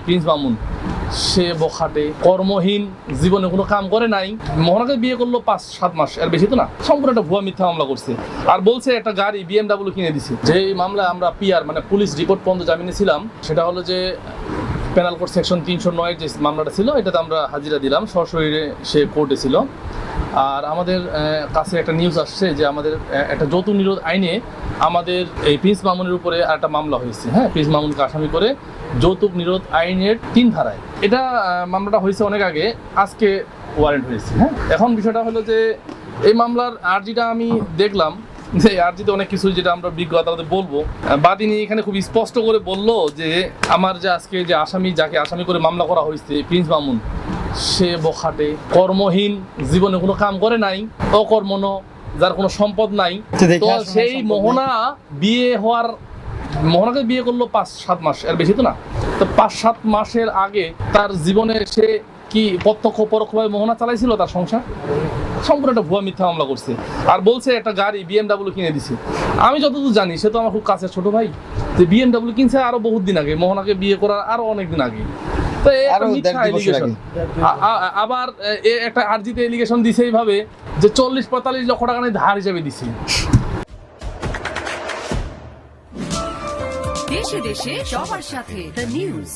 Prince Mamun, সে বখাটে, কর্মহীন, জীবনে কোনো কাম করে নাই, মোহনাকে বিয়ে করলো 5-7 মাস, এর বেশি তো না, সম্পূর্ণ একটা ভুয়া মিথ্যা মামলা করছে। আর বলছে একটা গাড়ি BMW কিনে দিছে। যে মামলা আমরা PR মানে পুলিশ রিপোর্ট পর্যন্ত জামিনে ছিলাম, সেটা হলো যে পেনাল কোড সেকশন 309 যে মামলাটা ছিল, এটাতে আমরা হাজিরা দিলাম, সশরীরে সে কোর্টে ছিল। আর আমাদের কাছে একটা নিউজ আসছে যে আমাদের একটা যৌতুক নিরোধ আইনে আমাদের এই প্রিন্স মামুনের উপরে আর একটা মামলা হয়েছে। হ্যাঁ, প্রিন্স মামুনকে আসামি করে যৌতুক নিরোধ আইনের 3 ধারায় এটা মামলাটা হয়েছে অনেক আগে, আজকে ওয়ারেন্ট হয়েছে। হ্যাঁ, এখন বিষয়টা হলো যে এই মামলার আর্জিটা আমি দেখলাম যে আর্জিতে অনেক কিছু যেটা আমরা বিজ্ঞ আদালতে বলবো, বাদীনি এখানে খুব স্পষ্ট করে বললো যে আমার যে আজকে যে আসামি, যাকে আসামি করে মামলা করা হয়েছে প্রিন্স মামুন, সে বখাটে, কর্মহীন, জীবনে কোনো কাম করে নাই, অকর্মণ্য, যার কোনো সম্পদ নাই। তো সেই মোহনাকে বিয়ে করলো 5-7 মাস, এর বেশি তো না। তো 5-7 মাসের আগে তার জীবনে সে কি প্রত্যক্ষ পরোক্ষভাবে মোহনা চালাইছিল তার সংসার? সম্পূর্ণ একটা ভুয়া মিথ্যা মামলা করছে। আর বলছে একটা গাড়ি BMW কিনে দিছে। আমি যতদূর জানি, সে তো আমার খুব কাছের ছোট ভাই, যে BMW কিনছে আরো বহুত দিন আগে, মোহনাকে বিয়ে করার আরো অনেক দিন আগে। তো একটা মিথ্যা এলিগেশন। আবার একটা আর্জিতে এলিগেশন দিছে এইভাবে যে 40-45 লক্ষ টাকা নাকি ধার হিসেবে দিছে। দেশে দেশে সবার সাথে দ্য নিউজ।